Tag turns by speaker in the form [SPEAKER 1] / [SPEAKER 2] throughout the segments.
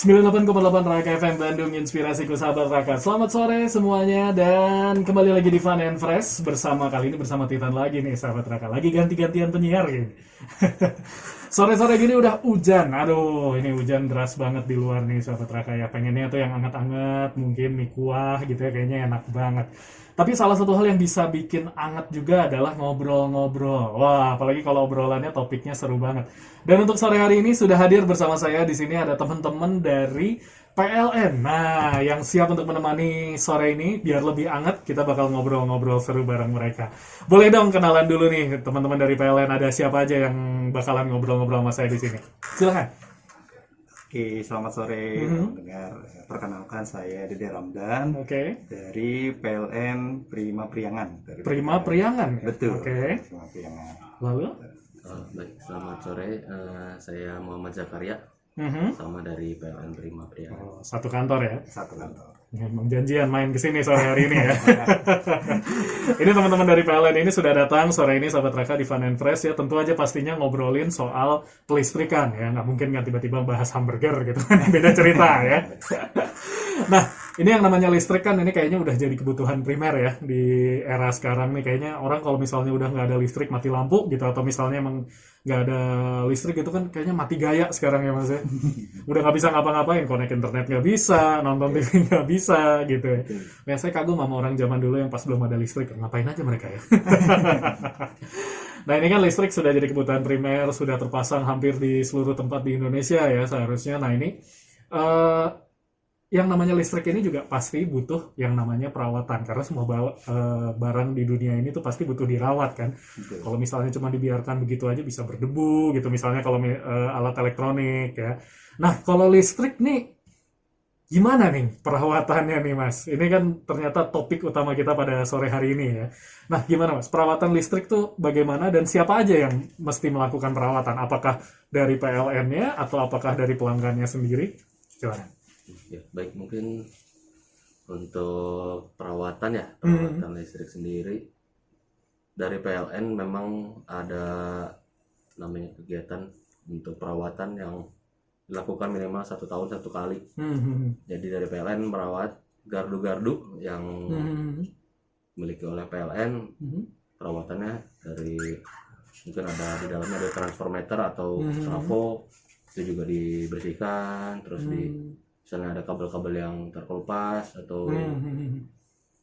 [SPEAKER 1] 98,8 Raka FM Bandung, inspirasiku sahabat Raka. Selamat sore semuanya dan kembali lagi di Fun and Fresh kali ini bersama Titan lagi nih sahabat Raka. Lagi ganti-gantian penyiar gini. Sore-sore gini udah hujan. Aduh, ini hujan deras banget di luar nih sahabat Raka ya. Pengennya tuh yang anget-anget, mungkin mie kuah gitu ya, kayaknya enak banget. Tapi salah satu hal yang bisa bikin anget juga adalah ngobrol-ngobrol. Wah, apalagi kalau obrolannya topiknya seru banget. Dan untuk sore hari ini sudah hadir bersama saya di sini ada teman-teman dari PLN. Nah, yang siap untuk menemani sore ini biar lebih anget, kita bakal ngobrol-ngobrol seru bareng mereka. Boleh dong kenalan dulu nih teman-teman dari PLN, ada siapa aja yang bakalan ngobrol-ngobrol sama saya di sini. Silakan.
[SPEAKER 2] Oke, selamat sore pendengar. Perkenalkan saya Dede Ramdan
[SPEAKER 1] Oke.
[SPEAKER 2] dari PLN Prima Priangan.
[SPEAKER 1] Prima Priangan.
[SPEAKER 2] Betul.
[SPEAKER 1] Oke.
[SPEAKER 2] Prima Priangan.
[SPEAKER 1] Lalu?
[SPEAKER 3] Baik, selamat sore. Saya Muhammad Zakaria, sama dari PLN Prima Priangan.
[SPEAKER 1] Oh, satu kantor ya.
[SPEAKER 2] Satu kantor.
[SPEAKER 1] Memang janjian main ke sini sore hari ini ya. Ini teman-teman dari PLN ini sudah datang sore ini sahabat Raka di Fun and Fresh ya. Tentu aja pastinya ngobrolin soal pelistrikan ya. Nggak mungkin nggak tiba-tiba bahas hamburger gitu kan. Beda cerita ya. Nah, ini yang namanya listrik kan ini kayaknya udah jadi kebutuhan primer ya di era sekarang nih. Kayaknya orang kalau misalnya udah nggak ada listrik mati lampu gitu, atau misalnya emang nggak ada listrik itu kan kayaknya mati gaya sekarang ya mas ya. Udah nggak bisa ngapa-ngapain, connect internet nggak bisa, nonton TV nggak bisa gitu ya. Nah, saya kagum sama orang zaman dulu yang pas belum ada listrik, ngapain aja mereka ya. Nah, ini kan listrik sudah jadi kebutuhan primer, sudah terpasang hampir di seluruh tempat di Indonesia ya seharusnya. Nah, ini yang namanya listrik ini juga pasti butuh yang namanya perawatan, karena semua barang di dunia ini tuh pasti butuh dirawat kan. Kalau misalnya cuma dibiarkan begitu aja bisa berdebu gitu, misalnya kalau alat elektronik ya. Nah, kalau listrik nih gimana nih perawatannya nih mas? Ini kan ternyata topik utama kita pada sore hari ini ya. Nah, gimana mas? Perawatan listrik tuh bagaimana dan siapa aja yang mesti melakukan perawatan? Apakah dari PLN-nya atau apakah dari pelanggannya sendiri? Silakan.
[SPEAKER 3] Ya, baik, mungkin untuk perawatan listrik sendiri dari PLN memang ada namanya kegiatan untuk perawatan yang dilakukan minimal 1 tahun 1 kali. Jadi dari PLN merawat gardu-gardu yang dimiliki oleh PLN. Perawatannya dari mungkin ada di dalamnya ada transformator atau trafo, itu juga dibersihkan, terus misalnya ada kabel-kabel yang terkelupas atau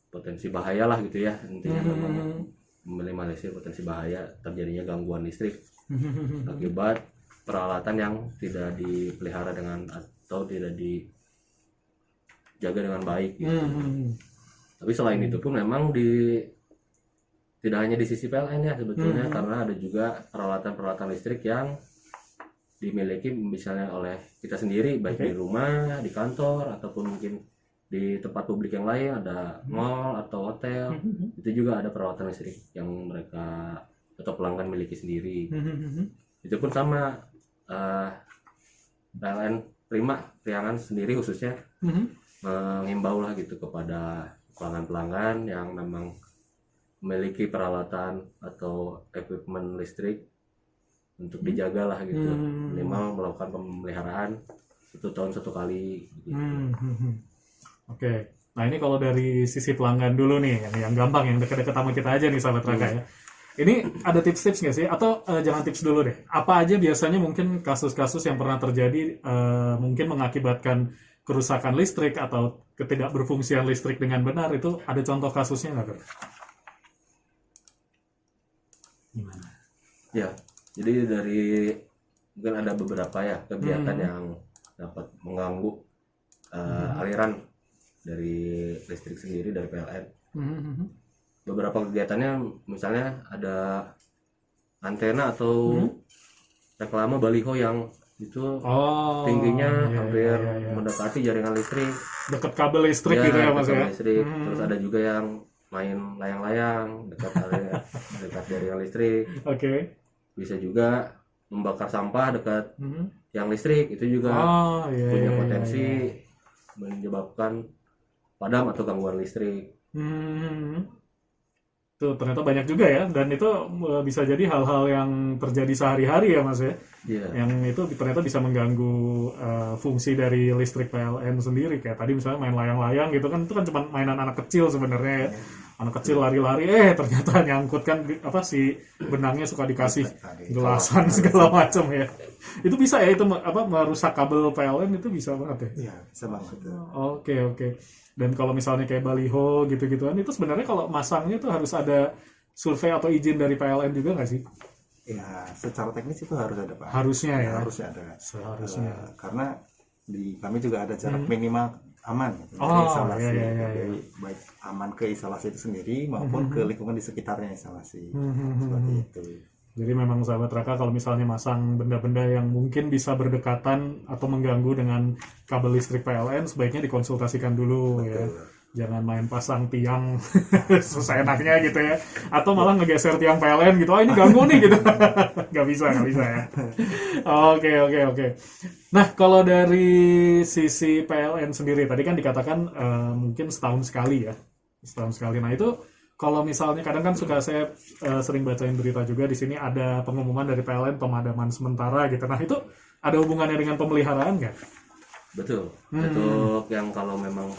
[SPEAKER 3] potensi bahaya lah gitu ya, intinya memang meminimalisir potensi bahaya terjadinya gangguan listrik akibat peralatan yang tidak dipelihara dengan atau tidak dijaga dengan baik gitu. Tapi selain itu pun memang tidak hanya di sisi PLN ya sebetulnya, karena ada juga peralatan-peralatan listrik yang dimiliki misalnya oleh kita sendiri, baik di rumah, di kantor, ataupun mungkin di tempat publik yang lain, ada mall atau hotel. Itu juga ada perawatan listrik yang mereka atau pelanggan miliki sendiri. Itu pun sama, PLN Prima Priangan sendiri khususnya mengimbau lah gitu kepada pelanggan-pelanggan yang memang memiliki peralatan atau equipment listrik untuk dijaga lah gitu, minimal melakukan pemeliharaan 1 tahun 1 kali gitu.
[SPEAKER 1] Oke. Nah, ini kalau dari sisi pelanggan dulu nih, yang gampang, yang dekat-dekat sama kita aja nih sahabat Raka ya. Ini ada tips-tips nggak sih? Atau jangan tips dulu deh. Apa aja biasanya mungkin kasus-kasus yang pernah terjadi mungkin mengakibatkan kerusakan listrik atau ketidakberfungsian listrik dengan benar, itu ada contoh kasusnya nggak, Bro? Gimana?
[SPEAKER 3] Ya, jadi dari mungkin ada beberapa ya kegiatan yang dapat mengganggu aliran dari listrik sendiri dari PLN. Beberapa kegiatannya misalnya ada antena atau reklame baliho yang itu tingginya hampir mendekati jaringan listrik,
[SPEAKER 1] dekat kabel listrik gitu ya mas ya.
[SPEAKER 3] Listrik. Terus ada juga yang main layang-layang dekat jaringan listrik.
[SPEAKER 1] Oke.
[SPEAKER 3] Bisa juga membakar sampah dekat yang listrik, itu juga punya potensi menyebabkan padam atau gangguan listrik.
[SPEAKER 1] Itu ternyata banyak juga ya, dan itu bisa jadi hal-hal yang terjadi sehari-hari ya Mas ya.
[SPEAKER 3] Iya.
[SPEAKER 1] Yang itu ternyata bisa mengganggu fungsi dari listrik PLN sendiri. Kayak tadi misalnya main layang-layang gitu kan, itu kan cuma mainan anak kecil sebenarnya ya. Anak kecil lari-lari, ternyata nyangkut kan si benangnya suka dikasih gelasan segala macam ya. Itu bisa ya, itu merusak kabel PLN itu bisa banget ya.
[SPEAKER 2] Iya, bisa banget.
[SPEAKER 1] Oke. Dan kalau misalnya kayak baliho gitu-gituan, itu sebenarnya kalau masangnya tuh harus ada survei atau izin dari PLN juga nggak sih?
[SPEAKER 2] Ya, secara teknis itu harus ada Pak.
[SPEAKER 1] Harusnya ya.
[SPEAKER 2] Harusnya ada.
[SPEAKER 1] Seharusnya.
[SPEAKER 2] Karena di kami juga ada jarak minimal aman gitu,
[SPEAKER 1] Oh,
[SPEAKER 2] dari instalasi.
[SPEAKER 1] iya.
[SPEAKER 2] Jadi baik aman ke instalasi itu sendiri maupun ke lingkungan di sekitarnya instalasi.
[SPEAKER 1] Hmm.
[SPEAKER 2] Seperti itu.
[SPEAKER 1] Jadi memang sahabat Raka kalau misalnya masang benda-benda yang mungkin bisa berdekatan atau mengganggu dengan kabel listrik PLN, sebaiknya dikonsultasikan dulu ya. Jangan main pasang tiang seenaknya gitu ya. Atau malah ngegeser tiang PLN gitu. Ini ganggu nih gitu. Nggak bisa ya. Oke. Nah, kalau dari sisi PLN sendiri, tadi kan dikatakan mungkin setahun sekali ya. Setahun sekali. Nah, itu kalau misalnya kadang kan saya sering bacain berita juga di sini ada pengumuman dari PLN pemadaman sementara gitu. Nah, itu ada hubungannya dengan pemeliharaan nggak?
[SPEAKER 3] Betul. Untuk yang kalau memang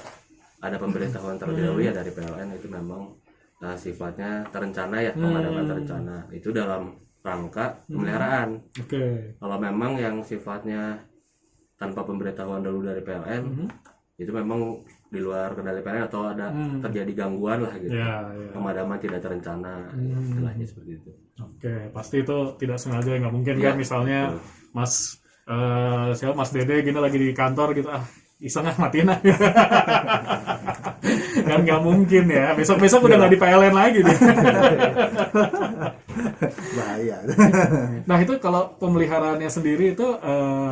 [SPEAKER 3] ada pemberitahuan terlebih dahulu ya dari PLN, itu memang sifatnya terencana ya, pemadaman terencana. Itu dalam rangka pemeliharaan.
[SPEAKER 1] Oke.
[SPEAKER 3] Kalau memang yang sifatnya tanpa pemberitahuan dulu dari PLN, itu memang di luar kendali PLN atau ada terjadi gangguan lah gitu.
[SPEAKER 1] Ya.
[SPEAKER 3] Pemadaman tidak terencana, istilahnya seperti itu.
[SPEAKER 1] Oke, pasti itu tidak sengaja, nggak mungkin kan misalnya Mas Dede gini lagi di kantor gitu, iseng matiin kan nggak mungkin ya, besok udah nggak di PLN lagi deh.
[SPEAKER 2] Bahaya.
[SPEAKER 1] Nah itu kalau pemeliharaannya sendiri itu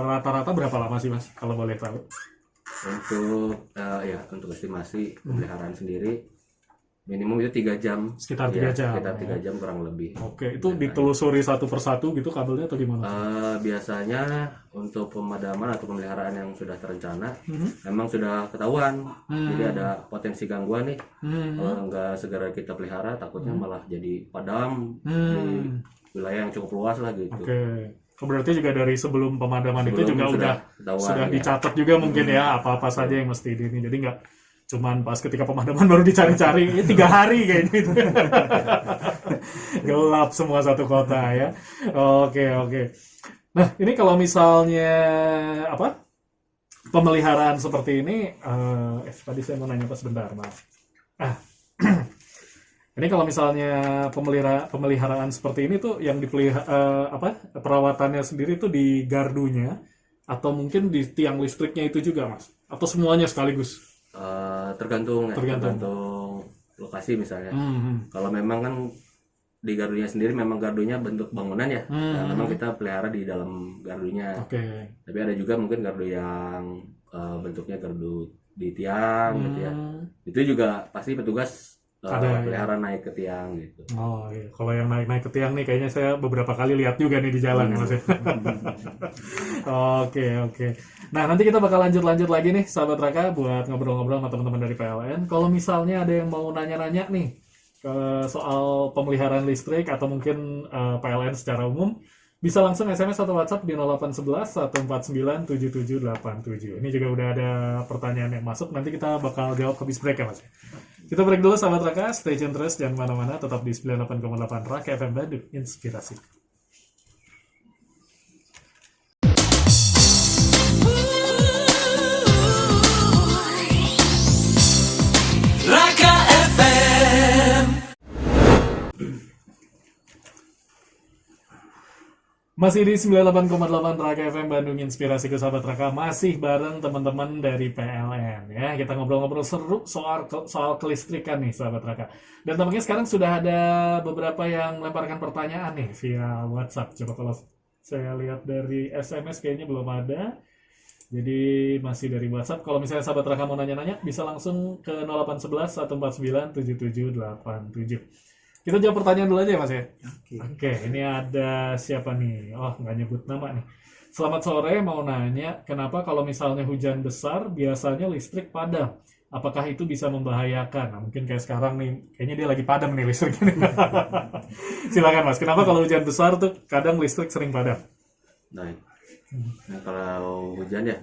[SPEAKER 1] rata-rata berapa lama sih Mas kalau boleh tahu?
[SPEAKER 3] Untuk estimasi pemeliharaan sendiri minimum itu 3 jam.
[SPEAKER 1] Sekitar 3 jam.
[SPEAKER 3] Sekitar 3 jam kurang lebih.
[SPEAKER 1] Oke, itu ditelusuri satu persatu gitu kabelnya atau gimana?
[SPEAKER 3] Biasanya untuk pemadaman atau pemeliharaan yang sudah terencana memang sudah ketahuan. Jadi ada potensi gangguan nih. Kalau nggak segera kita pelihara, takutnya malah jadi padam di wilayah yang cukup luas lah gitu.
[SPEAKER 1] Oke. Berarti juga dari sebelum pemadaman itu juga sudah
[SPEAKER 3] ya.
[SPEAKER 1] dicatat juga mungkin ya apa-apa saja yang mesti ini. Jadi nggak cuman pas ketika pemadaman baru dicari-cari, 3 hari kayak gitu. Gelap semua satu kota ya. Oke. Nah ini kalau misalnya pemeliharaan seperti ini, tadi saya mau nanya sebentar, maaf. Ini kalau misalnya pemeliharaan seperti ini tuh yang perawatannya sendiri tuh di gardunya atau mungkin di tiang listriknya itu juga Mas? Atau semuanya sekaligus?
[SPEAKER 3] Tergantung lokasi misalnya. Kalau memang kan di gardunya sendiri memang gardunya bentuk bangunan ya. Nah, memang kita pelihara di dalam gardunya.
[SPEAKER 1] Oke.
[SPEAKER 3] Tapi ada juga mungkin gardu yang bentuknya gardu di tiang gitu ya. Itu juga pasti petugas pelihara naik ke tiang gitu.
[SPEAKER 1] Oh iya, kalau yang naik ke tiang nih kayaknya saya beberapa kali lihat juga nih di jalan ya Mas. Oke. Nah nanti kita bakal lanjut lagi nih sahabat Raka buat ngobrol-ngobrol sama teman-teman dari PLN. Kalau misalnya ada yang mau nanya-nanya nih soal pemeliharaan listrik atau mungkin PLN secara umum, bisa langsung SMS atau WhatsApp di 0811 149 7787. Ini juga udah ada pertanyaan yang masuk, nanti kita bakal jawab habis break ya Mas. Kita break dulu sahabat Raka, stay tune terus, jangan mana-mana, tetap di 98,8 Raka FM Bandung, Inspirasi.
[SPEAKER 4] Raka FM.
[SPEAKER 1] Masih di 98,8 Raka FM Bandung, Inspirasi ke sahabat Raka, masih bareng teman-teman dari PLN ya. Kita ngobrol-ngobrol seru soal kelistrikan nih sahabat Raka. Dan tampaknya sekarang sudah ada beberapa yang lemparkan pertanyaan nih via WhatsApp. Coba kalau saya lihat dari SMS kayaknya belum ada. Jadi masih dari WhatsApp. Kalau misalnya sahabat Raka mau nanya-nanya, bisa langsung ke 0811 149 7787. Kita jawab pertanyaan dulu aja ya Mas ya. Oke, ini ada siapa nih? Oh, nggak nyebut nama nih. Selamat sore, mau nanya, kenapa kalau misalnya hujan besar biasanya listrik padam? apakah itu bisa membahayakan? Nah, mungkin kayak sekarang nih, kayaknya dia lagi padam nih listriknya. Silakan Mas, kenapa kalau hujan besar tuh kadang listrik sering padam?
[SPEAKER 3] Nah, nah kalau hujan ya,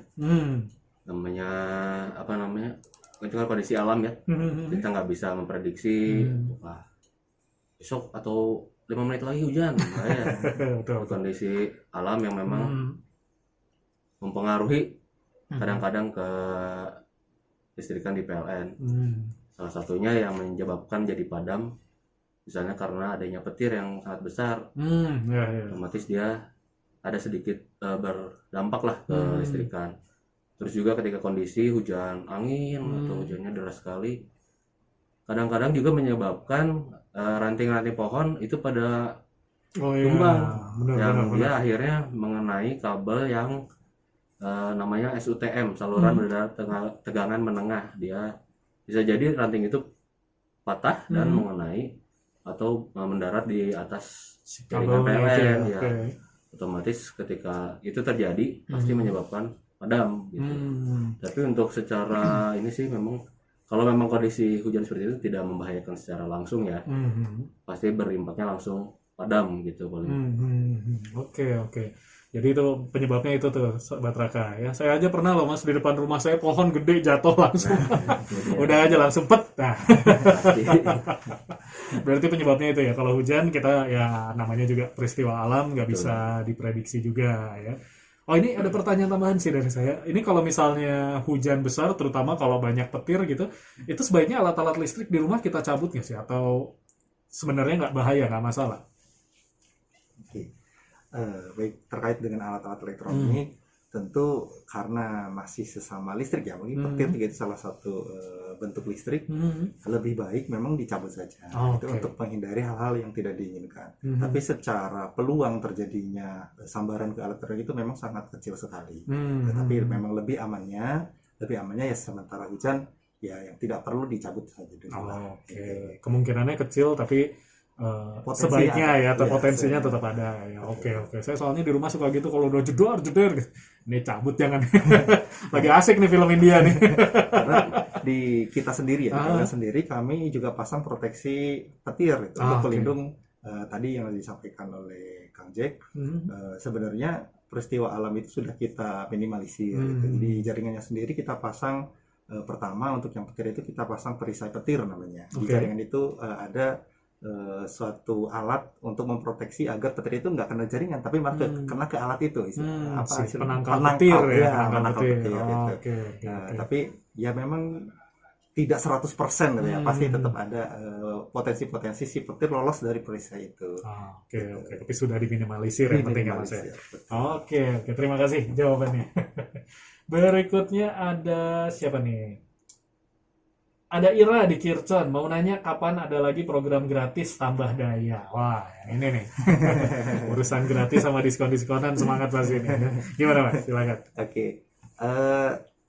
[SPEAKER 3] namanya apa namanya? Itu kan kondisi alam ya. Kita nggak bisa memprediksi wah, besok atau 5 menit lagi hujan. Nah, ya.
[SPEAKER 1] Betul, betul.
[SPEAKER 3] Kondisi alam yang memang mempengaruhi kadang-kadang ke listrikan di PLN. Salah satunya yang menyebabkan jadi padam, misalnya karena adanya petir yang sangat besar,
[SPEAKER 1] Ya, ya.
[SPEAKER 3] otomatis dia ada sedikit berdampak lah ke listrikan. Terus juga ketika kondisi hujan angin atau hujannya deras sekali, kadang-kadang juga menyebabkan ranting-ranting pohon itu pada
[SPEAKER 1] Oh iya,
[SPEAKER 3] tumbang,
[SPEAKER 1] benar,
[SPEAKER 3] yang
[SPEAKER 1] benar,
[SPEAKER 3] dia
[SPEAKER 1] benar.
[SPEAKER 3] akhirnya mengenai kabel yang namanya SUTM, saluran mendarat tegangan menengah. Dia bisa jadi ranting itu patah dan mengenai atau mendarat di atas
[SPEAKER 1] Si
[SPEAKER 3] jaringan
[SPEAKER 1] kabelnya itu ya,
[SPEAKER 3] PLN ya.
[SPEAKER 1] oke.
[SPEAKER 3] Otomatis ketika itu terjadi pasti menyebabkan padam gitu. Tapi untuk secara ini sih memang kalau memang kondisi hujan seperti itu tidak membahayakan secara langsung ya, pasti berimpaknya langsung padam gitu paling.
[SPEAKER 1] Oke, oke. Jadi itu penyebabnya itu tuh, Sobat Raka ya. Saya aja pernah loh Mas, di depan rumah saya pohon gede jatuh langsung. Udah aja langsung pet. Nah,
[SPEAKER 3] Pasti.
[SPEAKER 1] berarti penyebabnya itu ya. Kalau hujan kita ya namanya juga peristiwa alam, nggak bisa diprediksi juga ya. Oh ini ada pertanyaan tambahan sih dari saya. Ini kalau misalnya hujan besar, terutama kalau banyak petir gitu, itu sebaiknya alat-alat listrik di rumah kita cabut nggak sih? Atau sebenarnya nggak bahaya, nggak masalah?
[SPEAKER 2] Oke. Baik, terkait dengan alat-alat elektronik, tentu karena masih sesama listrik ya, mungkin petir juga itu salah satu bentuk listrik, lebih baik memang dicabut saja.
[SPEAKER 1] Oh,
[SPEAKER 2] Itu
[SPEAKER 1] oke.
[SPEAKER 2] untuk menghindari hal-hal yang tidak diinginkan. Tapi secara peluang terjadinya sambaran ke alat elektronik itu memang sangat kecil sekali. Tetapi memang lebih amannya ya sementara hujan ya yang tidak perlu dicabut saja dulu lah.
[SPEAKER 1] Oke. Kemungkinannya kecil tapi
[SPEAKER 2] Potensinya
[SPEAKER 1] sebaiknya
[SPEAKER 2] ada.
[SPEAKER 1] ya,
[SPEAKER 2] Iya,
[SPEAKER 1] potensinya
[SPEAKER 2] sebaiknya.
[SPEAKER 1] tetap ada ya. Oke. Saya soalnya di rumah suka gitu kalau udah jedor gitu. Ini cabut jangan. Lagi asik nih film India nih.
[SPEAKER 2] Karena di kita sendiri ya, di PLN sendiri kami juga pasang proteksi petir itu untuk
[SPEAKER 1] oke.
[SPEAKER 2] pelindung tadi yang disampaikan oleh Kang Jack. Sebenarnya peristiwa alam itu sudah kita minimalisir gitu. Jadi jaringannya sendiri kita pasang pertama untuk yang petir itu kita pasang perisai petir namanya. Di
[SPEAKER 1] Oke.
[SPEAKER 2] jaringan itu ada suatu alat untuk memproteksi agar petir itu nggak kena jaringan tapi malah kena ke alat itu
[SPEAKER 1] Si
[SPEAKER 2] istilahnya
[SPEAKER 1] penangkal petir ya,
[SPEAKER 2] ya,
[SPEAKER 1] penangkal
[SPEAKER 2] penangkal
[SPEAKER 1] petir.
[SPEAKER 2] petir gitu.
[SPEAKER 1] Oke.
[SPEAKER 2] Tapi ya memang tidak 100% gitu ya, pasti tetap ada potensi-potensi si petir lolos dari perisai itu.
[SPEAKER 1] Oke. Tapi sudah diminimalisir yang penting ya Mas ya.
[SPEAKER 2] Betul.
[SPEAKER 1] Oke. Terima kasih jawabannya. Berikutnya ada siapa nih? Ada Ira di Kircon, mau nanya kapan ada lagi program gratis tambah daya. Wah, ini nih. Urusan gratis sama diskon-diskonan semangat pasti ini. Gimana Mas? Silakan.
[SPEAKER 2] Oke.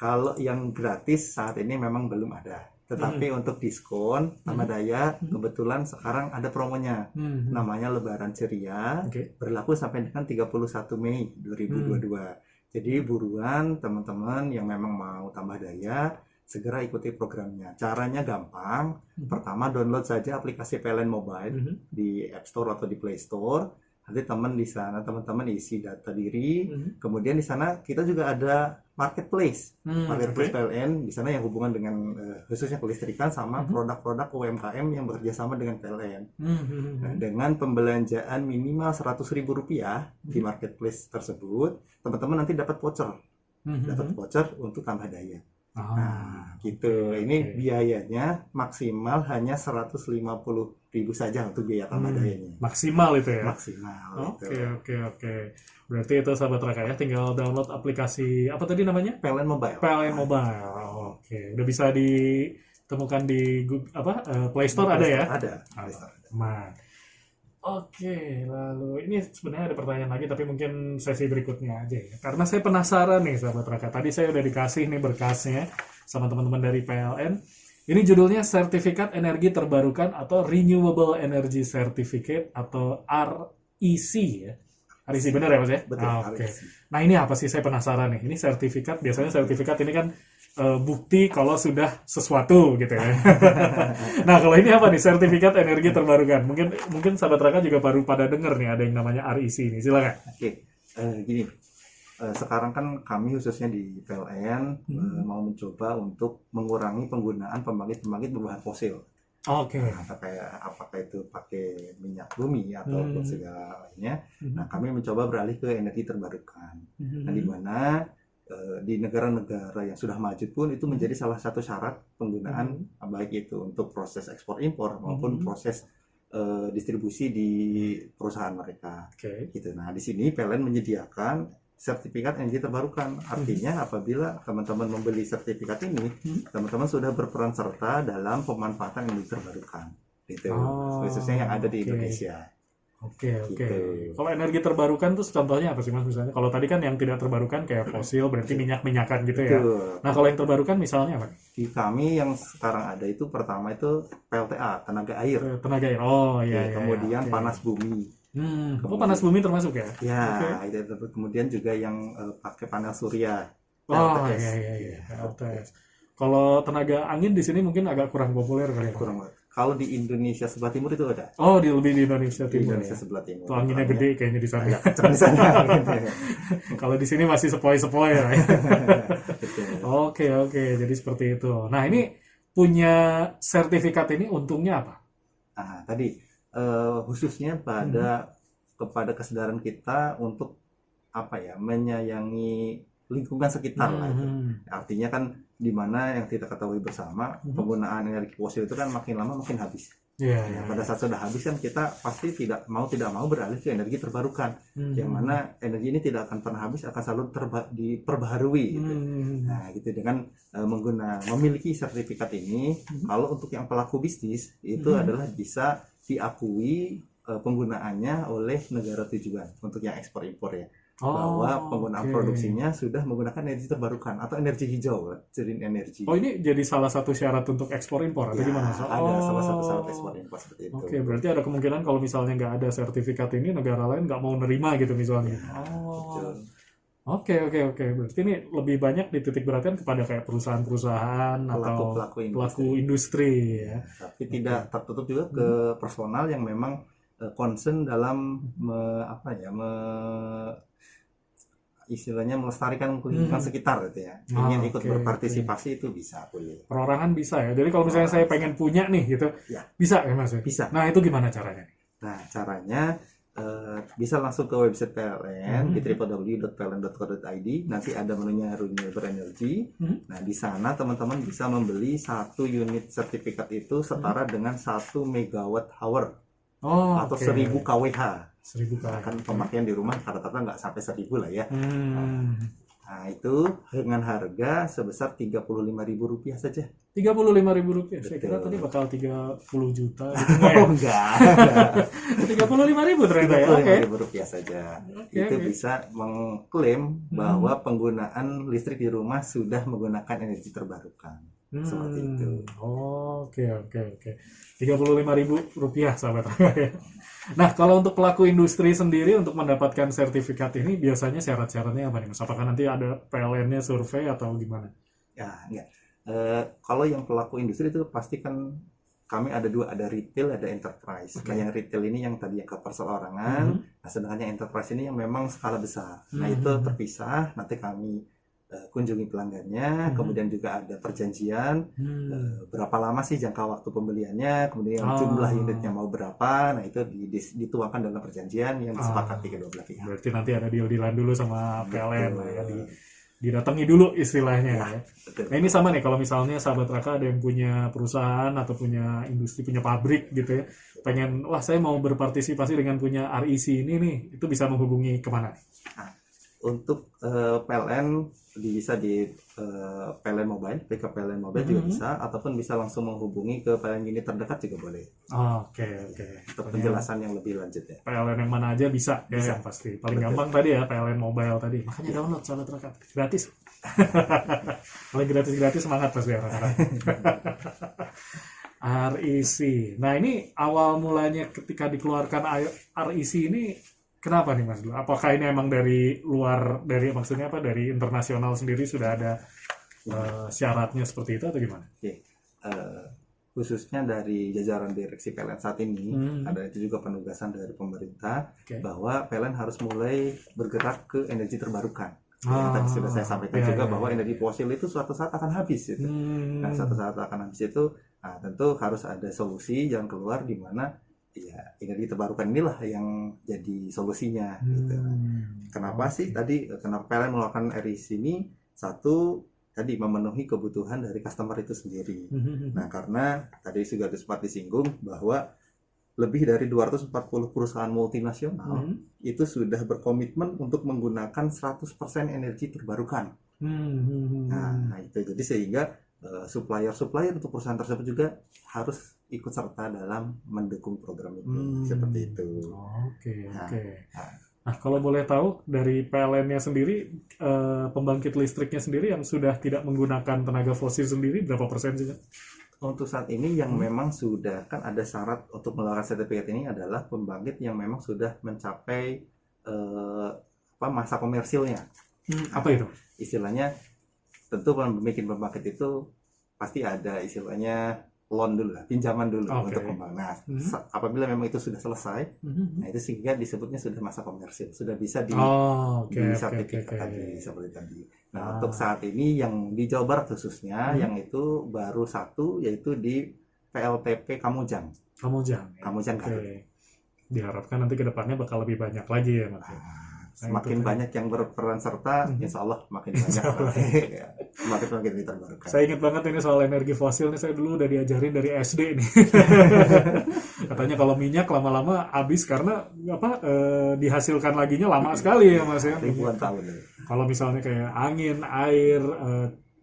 [SPEAKER 2] Kalau yang gratis saat ini memang belum ada. Tetapi untuk diskon tambah daya kebetulan sekarang ada promonya. Namanya Lebaran Ceria.
[SPEAKER 1] Oke.
[SPEAKER 2] Berlaku sampai dengan 31 Mei 2022. Jadi buruan teman-teman yang memang mau tambah daya segera ikuti programnya. Caranya gampang. Pertama download saja aplikasi PLN Mobile di App Store atau di Play Store. Nanti teman-teman isi data diri. Kemudian di sana kita juga ada marketplace
[SPEAKER 1] Oke.
[SPEAKER 2] PLN di sana yang hubungan dengan khususnya kelistrikan sama produk-produk UMKM yang bekerja sama dengan PLN. Nah, dengan pembelanjaan minimal Rp100.000 di marketplace tersebut, teman-teman nanti dapat voucher untuk tambah daya. Nah, gitu. Ini biayanya maksimal hanya 150.000 saja untuk biaya tambah dayanya.
[SPEAKER 1] Maksimal itu ya.
[SPEAKER 2] Maksimal itu.
[SPEAKER 1] Oke. Berarti itu sahabat Raka ya, tinggal download aplikasi apa tadi namanya?
[SPEAKER 2] PLN Mobile.
[SPEAKER 1] PLN Mobile. Oke, udah bisa ditemukan di Play Store ada ya?
[SPEAKER 2] Ada. Play Store ada.
[SPEAKER 1] Aman. Oke, lalu ini sebenarnya ada pertanyaan lagi tapi mungkin sesi berikutnya aja ya. Karena saya penasaran nih sahabat Raka. Tadi saya udah dikasih nih berkasnya sama teman-teman dari PLN. Ini judulnya Sertifikat Energi Terbarukan atau Renewable Energy Certificate atau REC ya. REC benar ya Mas ya?
[SPEAKER 2] Betul.
[SPEAKER 1] Oke.
[SPEAKER 2] REC.
[SPEAKER 1] Nah ini apa sih, saya penasaran nih. Ini sertifikat, biasanya sertifikat ini kan bukti kalau sudah sesuatu gitu ya. Nah, kalau ini apa nih, sertifikat energi terbarukan? Mungkin sahabat Raka juga baru pada denger nih ada yang namanya REC ini. Silakan.
[SPEAKER 2] Oke, gini. Sekarang kan kami khususnya di PLN mau mencoba untuk mengurangi penggunaan pembangkit berbahan fosil.
[SPEAKER 1] Oke.
[SPEAKER 2] Apakah itu pakai minyak bumi atau segala lainnya. Nah, kami mencoba beralih ke energi terbarukan. Nah, di mana di negara-negara yang sudah maju pun itu menjadi salah satu syarat penggunaan baik itu untuk proses ekspor impor maupun proses distribusi di perusahaan mereka. Gitu. Nah, di sini PLN menyediakan sertifikat energi terbarukan. Artinya apabila teman-teman membeli sertifikat ini, teman-teman sudah berperan serta dalam pemanfaatan energi terbarukan. Gitu. Khususnya yang ada di Indonesia.
[SPEAKER 1] Oke.
[SPEAKER 2] Gitu.
[SPEAKER 1] Kalau energi terbarukan tuh contohnya apa sih Mas misalnya? Kalau tadi kan yang tidak terbarukan kayak fosil berarti minyak-minyakan gitu ya.
[SPEAKER 2] Betul.
[SPEAKER 1] Nah, kalau yang terbarukan misalnya apa?
[SPEAKER 2] Di kami yang sekarang ada itu pertama itu PLTA, tenaga air.
[SPEAKER 1] Tenaga air. Oh iya.
[SPEAKER 2] Oke, kemudian
[SPEAKER 1] oke.
[SPEAKER 2] panas bumi.
[SPEAKER 1] Panas bumi termasuk ya?
[SPEAKER 2] Ya, itu kemudian juga yang pakai panel surya.
[SPEAKER 1] Oh
[SPEAKER 2] LTS.
[SPEAKER 1] iya. LTS. Kalau tenaga angin di sini mungkin agak kurang populer kali ya.
[SPEAKER 2] Kurang banget. Kalau di Indonesia sebelah timur itu ada.
[SPEAKER 1] Oh, lebih di Indonesia
[SPEAKER 2] Di
[SPEAKER 1] Timur.
[SPEAKER 2] Indonesia
[SPEAKER 1] Ya.
[SPEAKER 2] sebelah timur.
[SPEAKER 1] Tuh anginnya gede kayaknya di sana.
[SPEAKER 2] Agak kencang di sana. gitu ya.
[SPEAKER 1] Kalau di sini masih sepoi-sepoi ya.
[SPEAKER 2] Betul.
[SPEAKER 1] Oke. Jadi seperti itu. Nah, ini punya sertifikat ini untungnya apa?
[SPEAKER 2] Nah, tadi khususnya kepada kesadaran kita untuk menyayangi lingkungan sekitar lah itu. Artinya kan di mana yang kita ketahui bersama penggunaan energi fosil itu kan makin lama makin habis.
[SPEAKER 1] Iya.
[SPEAKER 2] Pada saat sudah habis kan kita pasti tidak mau beralih ke energi terbarukan. Yang mana energi ini tidak akan pernah habis, akan selalu diperbaharui gitu. Nah, gitu dengan memiliki sertifikat ini, kalau untuk yang pelaku bisnis itu adalah bisa diakui penggunaannya oleh negara tujuan untuk yang ekspor impor ya. Bahwa penggunaan produksinya sudah menggunakan energi terbarukan atau energi hijau, green energy.
[SPEAKER 1] Oh, ini jadi salah satu syarat untuk ekspor impor atau
[SPEAKER 2] Ya,
[SPEAKER 1] gimana?
[SPEAKER 2] ada salah satu syarat ekspor impor seperti itu.
[SPEAKER 1] Oke, berarti ada kemungkinan kalau misalnya nggak ada sertifikat ini, negara lain nggak mau nerima gitu misalnya.
[SPEAKER 2] Betul.
[SPEAKER 1] Oke. Berarti ini lebih banyak dititik beratkan kepada kayak perusahaan-perusahaan atau pelaku industri ya.
[SPEAKER 2] Tapi tidak tertutup juga ke personal yang memang concern dalam istilahnya melestarikan lingkungan sekitar gitu ya. Ingin ikut berpartisipasi itu bisa boleh.
[SPEAKER 1] Perorangan bisa ya. Jadi kalau misalnya saya pengen punya nih gitu,
[SPEAKER 2] Ya.
[SPEAKER 1] bisa ya Mas?
[SPEAKER 2] Bisa.
[SPEAKER 1] Nah, itu gimana caranya?
[SPEAKER 2] Nah, caranya bisa langsung ke website PLN di www.pln.co.id. Nanti ada menunya renewable energy. Nah, di sana teman-teman bisa membeli 1 unit sertifikat itu setara dengan 1 megawatt hour atau 1000 kWh.
[SPEAKER 1] 1000 kWh.
[SPEAKER 2] Kan pemakaian di rumah rata-rata nggak sampai 1000 lah ya. Nah, itu dengan harga sebesar Rp35.000 saja.
[SPEAKER 1] Rp35.000. Saya kira tadi bakal 30 juta gitu.
[SPEAKER 2] Enggak.
[SPEAKER 1] Rp35.000 ternyata ya. Oke.
[SPEAKER 2] Rp35.000 saja. Itu bisa mengklaim bahwa penggunaan listrik di rumah sudah menggunakan energi terbarukan. Seperti itu.
[SPEAKER 1] Oke. Rp35.000 sahabat ya. Nah, kalau untuk pelaku industri sendiri untuk mendapatkan sertifikat ini biasanya syarat-syaratnya apa nih Mas? Apakah nanti ada PLN-nya survei atau gimana?
[SPEAKER 2] Ya, enggak. Kalau yang pelaku industri itu pasti kan kami ada 2, ada retail, ada enterprise. Nah, yang retail ini yang tadi yang ke perseorangan, nah sedangkan yang enterprise ini yang memang skala besar. Nah, itu terpisah, nanti kami kunjungi pelanggannya, kemudian juga ada perjanjian, berapa lama sih jangka waktu pembeliannya, kemudian jumlah unitnya mau berapa, nah itu dituangkan dalam perjanjian yang disepakati kedua belah pihak.
[SPEAKER 1] Berarti nanti ada deal-dealan dulu sama PLN ya, didatangi dulu istilahnya ya. Nah, ini sama nih kalau misalnya sahabat Raka ada yang punya perusahaan atau punya industri, punya pabrik gitu ya, pengen saya mau berpartisipasi dengan punya REC ini nih, itu bisa menghubungi kemana nih?
[SPEAKER 2] Nah, untuk PLN bisa di PLN Mobile, PK PLN Mobile juga bisa, ataupun bisa langsung menghubungi ke PLN unit terdekat juga boleh.
[SPEAKER 1] Oke.
[SPEAKER 2] Untuk penjelasan yang lebih lanjut ya.
[SPEAKER 1] PLN yang mana aja bisa. Yang pasti. Paling gampang tadi ya PLN Mobile tadi. Makanya download sahabat Raka, gratis. Paling gratis semangat pasti ya. REC. Nah, ini awal mulanya ketika dikeluarkan REC ini kenapa nih Mas? Apakah ini emang dari luar, maksudnya apa, dari internasional sendiri sudah ada syaratnya seperti itu atau gimana?
[SPEAKER 2] Oke. Khususnya dari jajaran direksi PLN saat ini, ada itu juga penugasan dari pemerintah bahwa PLN harus mulai bergerak ke energi terbarukan. Yang tadi sudah saya sampaikan juga bahwa energi fosil itu suatu saat akan habis itu. Nah, suatu saat akan habis itu, tentu harus ada solusi jalan keluar di mana ya energi terbarukan inilah yang jadi solusinya. Gitu. Kenapa sih tadi kenapa PLN mengeluarkan RIS ini? Satu, tadi memenuhi kebutuhan dari customer itu sendiri. Nah, karena tadi sudah sempat disinggung bahwa lebih dari 240 perusahaan multinasional itu sudah berkomitmen untuk menggunakan 100% energi terbarukan. Nah, itu jadi sehingga supplier untuk perusahaan tersebut juga harus ikut serta dalam mendukung program ini. Seperti itu.
[SPEAKER 1] Oke. Nah, kalau boleh tahu dari PLN-nya sendiri, pembangkit listriknya sendiri yang sudah tidak menggunakan tenaga fosil sendiri berapa persen sih?
[SPEAKER 2] Untuk saat ini yang memang sudah kan ada syarat untuk mengeluarkan sertifikat ini adalah pembangkit yang memang sudah mencapai masa komersilnya.
[SPEAKER 1] Apa itu?
[SPEAKER 2] Istilahnya tentu bikin pembangkit itu pasti ada istilahnya loan dulu lah, pinjaman dulu untuk pembangunan. Nah, apabila memang itu sudah selesai, nah itu sehingga disebutnya sudah masa komersil, sudah bisa di sertifikat tadi seperti tadi. Nah, untuk saat ini yang di Jawa Barat khususnya, yang itu baru satu, yaitu di PLTP Kamojang. Kamojang Garut.
[SPEAKER 1] Diharapkan nanti ke depannya bakal lebih banyak lagi ya, Mas.
[SPEAKER 2] Semakin banyak yang berperan serta, insya Allah makin banyak. Semakin diterbarukan.
[SPEAKER 1] Saya ingat banget ini soal energi fosil nih, saya dulu udah diajarin dari SD nih. Katanya kalau minyak lama-lama habis karena dihasilkan laginya lama sekali ya, Mas ya.
[SPEAKER 2] Ribuan tahun.
[SPEAKER 1] Kalau misalnya kayak angin, air,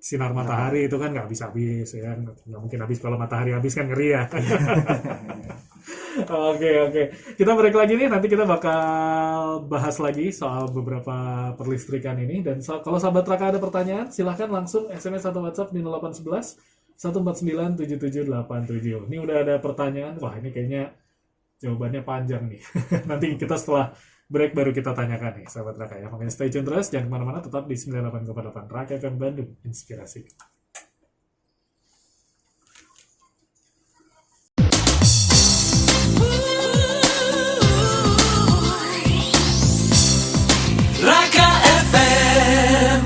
[SPEAKER 1] sinar matahari itu kan nggak habis-habis ya, nggak mungkin habis. Kalau matahari habis kan ngeri ya. Oke. Kita break lagi nih, nanti kita bakal bahas lagi soal beberapa perlistrikan ini. Dan kalau sahabat Raka ada pertanyaan, silahkan langsung SMS atau WhatsApp di 0811 149 7787. Ini udah ada pertanyaan, wah ini kayaknya jawabannya panjang nih. Nanti kita setelah break baru kita tanyakan nih sahabat Raka ya. Makanya stay tune terus, jangan kemana-mana, tetap di 98,8 Raka FM Bandung, inspirasi.
[SPEAKER 4] Raka FM.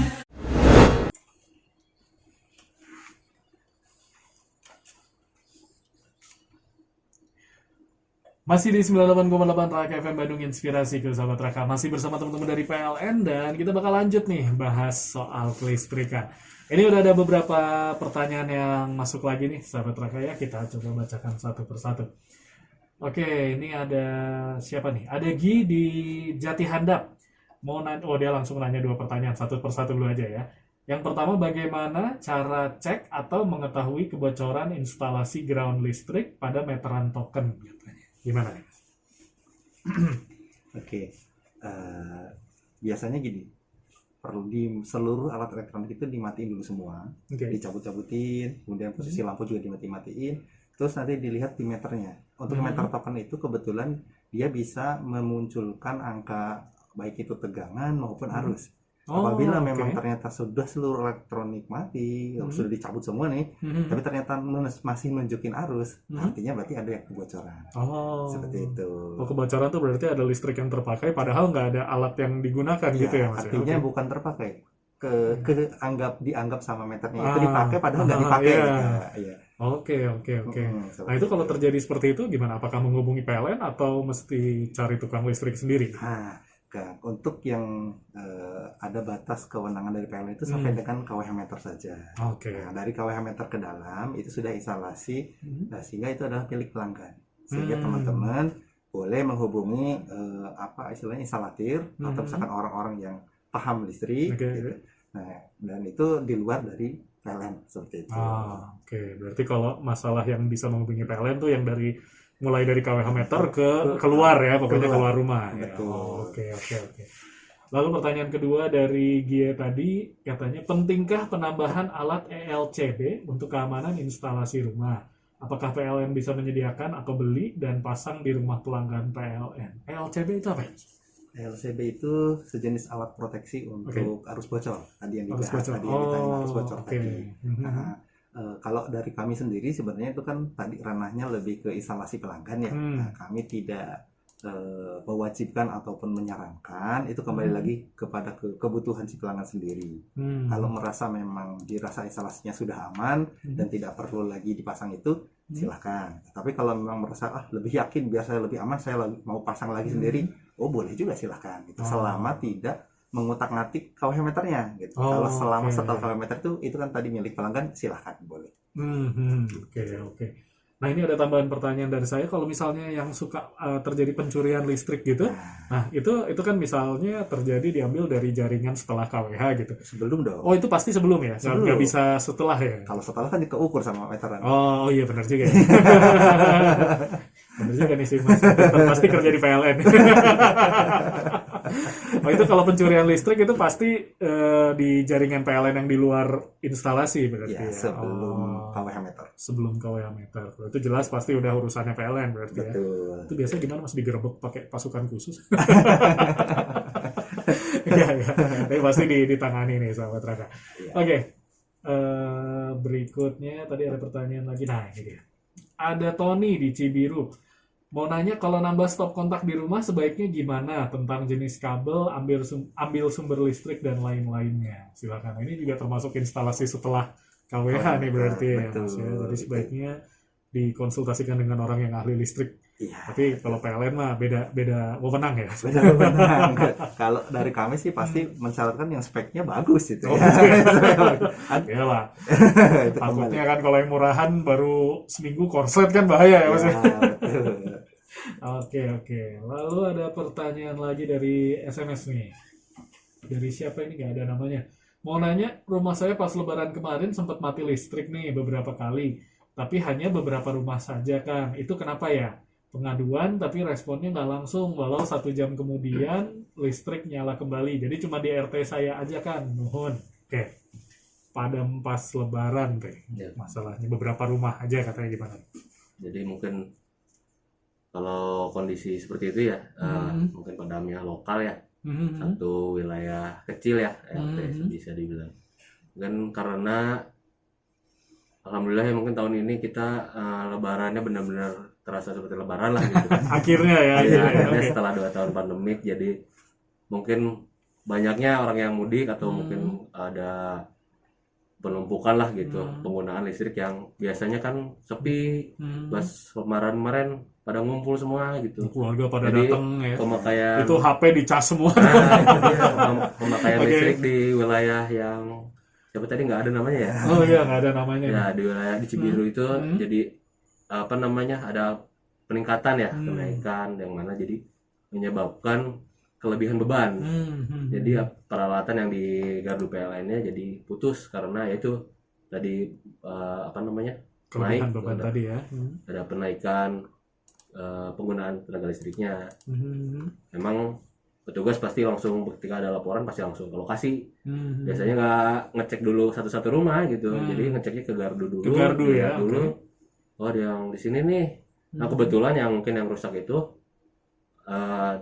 [SPEAKER 1] Masih di 98,8 Raka FM Bandung, inspirasi ke sahabat Raka. Masih bersama teman-teman dari PLN dan kita bakal lanjut nih bahas soal kelistrikan. Ini udah ada beberapa pertanyaan yang masuk lagi nih sahabat Raka ya. Kita coba bacakan satu persatu. Oke, ini ada siapa nih? Ada Gi di Jati Handap. Dia langsung nanya dua pertanyaan, satu persatu dulu aja ya. Yang pertama, bagaimana cara cek atau mengetahui kebocoran instalasi ground listrik pada meteran token? Gimana nih?
[SPEAKER 2] Oke, biasanya gini, perlu di seluruh alat elektronik itu dimatiin dulu semua, dicabut-cabutin, kemudian posisi lampu juga dimati-matiin, terus nanti dilihat di meternya. Untuk meter token itu kebetulan dia bisa memunculkan angka baik itu tegangan maupun arus. Apabila memang ternyata sudah seluruh elektronik mati, sudah dicabut semua nih, tapi ternyata masih nunjukin arus, artinya berarti ada yang kebocoran. Seperti itu.
[SPEAKER 1] Kebocoran tuh berarti ada listrik yang terpakai, padahal nggak ada alat yang digunakan gitu ya, Mas?
[SPEAKER 2] Artinya bukan terpakai, dianggap sama meternya itu dipakai, padahal nggak dipakai.
[SPEAKER 1] Oke. Nah itu kalau terjadi seperti itu gimana? Apakah menghubungi PLN atau mesti cari tukang listrik sendiri?
[SPEAKER 2] Untuk yang ada batas kewenangan dari PLN itu sampai dengan kWh meter saja. Nah, dari kWh meter ke dalam itu sudah instalasi, sehingga itu adalah milik pelanggan. Sehingga teman-teman boleh menghubungi istilahnya instalatir atau misalkan orang-orang yang paham listrik. Gitu. Nah, dan itu di luar dari PLN seperti itu.
[SPEAKER 1] Berarti kalau masalah yang bisa menghubungi PLN tuh yang mulai dari kWh meter ke keluar ya, pokoknya keluar rumah. Oke. Lalu pertanyaan kedua dari Gie tadi, katanya pentingkah penambahan alat ELCB untuk keamanan instalasi rumah? Apakah PLN bisa menyediakan atau beli dan pasang di rumah pelanggan PLN? ELCB itu apa?
[SPEAKER 2] LCB itu sejenis alat proteksi untuk arus bocor tadi yang
[SPEAKER 1] Arus
[SPEAKER 2] dibahas
[SPEAKER 1] bocor.
[SPEAKER 2] tadi yang ditanya arus bocor
[SPEAKER 1] Oke.
[SPEAKER 2] tadi. Nah, kalau dari kami sendiri sebenarnya itu kan tadi ranahnya lebih ke instalasi pelanggan ya. Nah, kami tidak mewajibkan ataupun menyarankan, itu kembali lagi kepada kebutuhan si pelanggan sendiri. Kalau merasa memang dirasa instalasinya sudah aman dan tidak perlu lagi dipasang itu, silahkan. Tapi kalau memang merasa lebih yakin, biar saya lebih aman, saya mau pasang lagi sendiri, oh boleh juga silahkan. Gitu. Selama tidak mengutak-ngatik kWh meternya. Gitu. Kalau selama setel kWh meter itu kan tadi milik pelanggan, silahkan boleh.
[SPEAKER 1] Oke. Nah ini ada tambahan pertanyaan dari saya, kalau misalnya yang suka terjadi pencurian listrik gitu, nah itu kan misalnya terjadi diambil dari jaringan setelah kWh gitu.
[SPEAKER 2] Sebelum dong.
[SPEAKER 1] Oh itu pasti sebelum ya,
[SPEAKER 2] Sebelum.
[SPEAKER 1] nggak bisa setelah ya?
[SPEAKER 2] Kalau setelah kan keukur sama meteran.
[SPEAKER 1] Oh iya benar juga ya. Benar juga nih sih Mas, pasti kerja di PLN. Oh itu kalau pencurian listrik itu pasti di jaringan PLN yang di luar instalasi berarti
[SPEAKER 2] Ya,
[SPEAKER 1] ya?
[SPEAKER 2] sebelum kWh meter.
[SPEAKER 1] Sebelum kWh meter. Kalau itu jelas pasti udah urusannya PLN berarti ya.
[SPEAKER 2] Betul.
[SPEAKER 1] Itu biasanya gimana Mas, digerebek pakai pasukan khusus? Ya. Tapi pasti ditangani nih sahabat Raka.
[SPEAKER 2] Iya.
[SPEAKER 1] Oke. Berikutnya tadi ada pertanyaan lagi. Nah, ini dia. Ada Tony di Cibiru. Mau nanya kalau nambah stop kontak di rumah sebaiknya gimana tentang jenis kabel, ambil sumber listrik dan lain-lainnya. Silakan. Ini juga termasuk instalasi setelah KWH nih berarti ya,
[SPEAKER 2] betul.
[SPEAKER 1] Mas ya. Jadi sebaiknya dikonsultasikan dengan orang yang ahli listrik.
[SPEAKER 2] Iya.
[SPEAKER 1] Tapi kalau PLN mah beda wewenang ya.
[SPEAKER 2] Benar. Kalau dari kami sih pasti mensyaratkan yang speknya bagus itu.
[SPEAKER 1] Oh,
[SPEAKER 2] Ya.
[SPEAKER 1] Ya lah.
[SPEAKER 2] Itu kembali.
[SPEAKER 1] Takutnya kan kalau yang murahan baru seminggu korslet kan bahaya ya Mas.
[SPEAKER 2] Ya, betul.
[SPEAKER 1] Oke. Lalu ada pertanyaan lagi dari SMS nih. Dari siapa ini? Nggak ada namanya. Mau nanya, rumah saya pas lebaran kemarin sempat mati listrik nih beberapa kali. Tapi hanya beberapa rumah saja kan. Itu kenapa ya? Pengaduan tapi responnya nggak langsung. Walau 1 jam kemudian listrik nyala kembali. Jadi cuma di RT saya aja kan. Nuhun. Oke. Padam pas lebaran teh.
[SPEAKER 3] Ya.
[SPEAKER 1] Masalahnya beberapa rumah aja katanya gimana?
[SPEAKER 3] Jadi mungkin kalau kondisi seperti itu ya, mungkin padamnya lokal ya, satu wilayah kecil ya, RT bisa dibilang. Kan karena alhamdulillah ya mungkin tahun ini kita lebarannya benar-benar terasa seperti lebaran lah gitu kan.
[SPEAKER 1] Akhirnya ya.
[SPEAKER 3] Iya,
[SPEAKER 1] akhirnya.
[SPEAKER 3] akhirnya
[SPEAKER 1] Oke.
[SPEAKER 3] setelah 2 tahun pandemik, jadi mungkin banyaknya orang yang mudik atau mungkin ada penumpukan lah gitu penggunaan listrik yang biasanya kan sepi pas lebaran kemarin pada ngumpul semua gitu.
[SPEAKER 1] Keluarga pada
[SPEAKER 3] Jadi
[SPEAKER 1] datang ya.
[SPEAKER 3] pemakaian
[SPEAKER 1] Itu HP dicas semua.
[SPEAKER 3] nah, itu dia, pemakaian
[SPEAKER 1] Oke.
[SPEAKER 3] listrik di wilayah yang siapa tadi nggak ada namanya ya?
[SPEAKER 1] Oh iya, nggak ada namanya.
[SPEAKER 3] Ya di wilayah di Cibiru itu jadi apa namanya ada peningkatan ya, kenaikan yang mana jadi menyebabkan kelebihan beban. Jadi peralatan yang di gardu PLN-nya jadi putus karena yaitu tadi apa namanya
[SPEAKER 1] Kelebihan
[SPEAKER 3] naik,
[SPEAKER 1] beban
[SPEAKER 3] ada,
[SPEAKER 1] tadi ya.
[SPEAKER 3] ada penaikan penggunaan tenaga listriknya. Memang petugas pasti langsung ketika ada laporan pasti langsung ke lokasi. Biasanya nggak ngecek dulu satu-satu rumah gitu, jadi ngeceknya ke gardu dulu.
[SPEAKER 1] Ke gardu
[SPEAKER 3] dilihat
[SPEAKER 1] ya,
[SPEAKER 3] dulu.
[SPEAKER 1] oke.
[SPEAKER 3] Oh ada yang di sini nih. Nah kebetulan yang mungkin yang rusak itu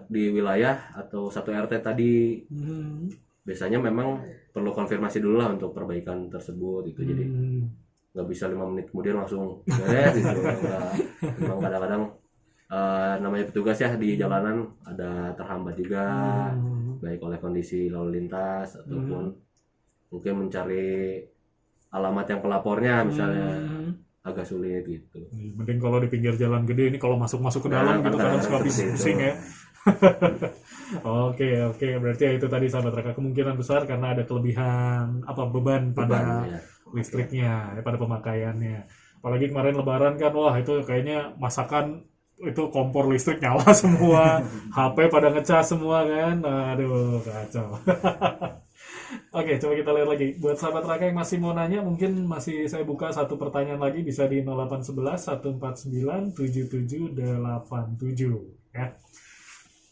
[SPEAKER 3] di wilayah atau satu RT tadi biasanya memang perlu konfirmasi dulu lah untuk perbaikan tersebut itu. Jadi nggak bisa 5 menit kemudian langsung beres gitu. Nggak, memang kadang-kadang namanya petugas ya di jalanan ada terhambat juga baik oleh kondisi lalu lintas ataupun mungkin mencari alamat yang pelapornya misalnya agak sulit gitu.
[SPEAKER 1] Mending kalau di pinggir jalan gede ini kalau masuk ke dalam gitu kadang suka bising ya. Oke, berarti ya itu tadi sahabat Raka, kemungkinan besar karena ada kelebihan beban pada
[SPEAKER 3] ya.
[SPEAKER 1] listriknya, pada pemakaiannya. Apalagi kemarin lebaran kan, wah itu kayaknya masakan itu kompor listrik nyala semua, HP pada ngecas semua kan, aduh kacau. Oke, coba kita lihat lagi. Buat sahabat Raka yang masih mau nanya, mungkin masih saya buka satu pertanyaan lagi, bisa di 0811 149 7787 ya.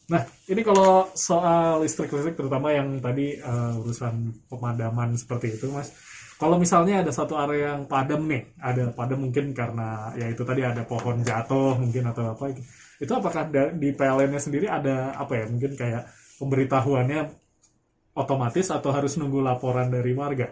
[SPEAKER 1] Nah, ini kalau soal listrik terutama yang tadi urusan pemadaman seperti itu, Mas. Kalau misalnya ada satu area yang padam nih, ada padam mungkin karena ya itu tadi ada pohon jatuh mungkin atau apa, itu apakah di PLN-nya sendiri ada apa ya, mungkin kayak pemberitahuannya otomatis atau harus nunggu laporan dari warga?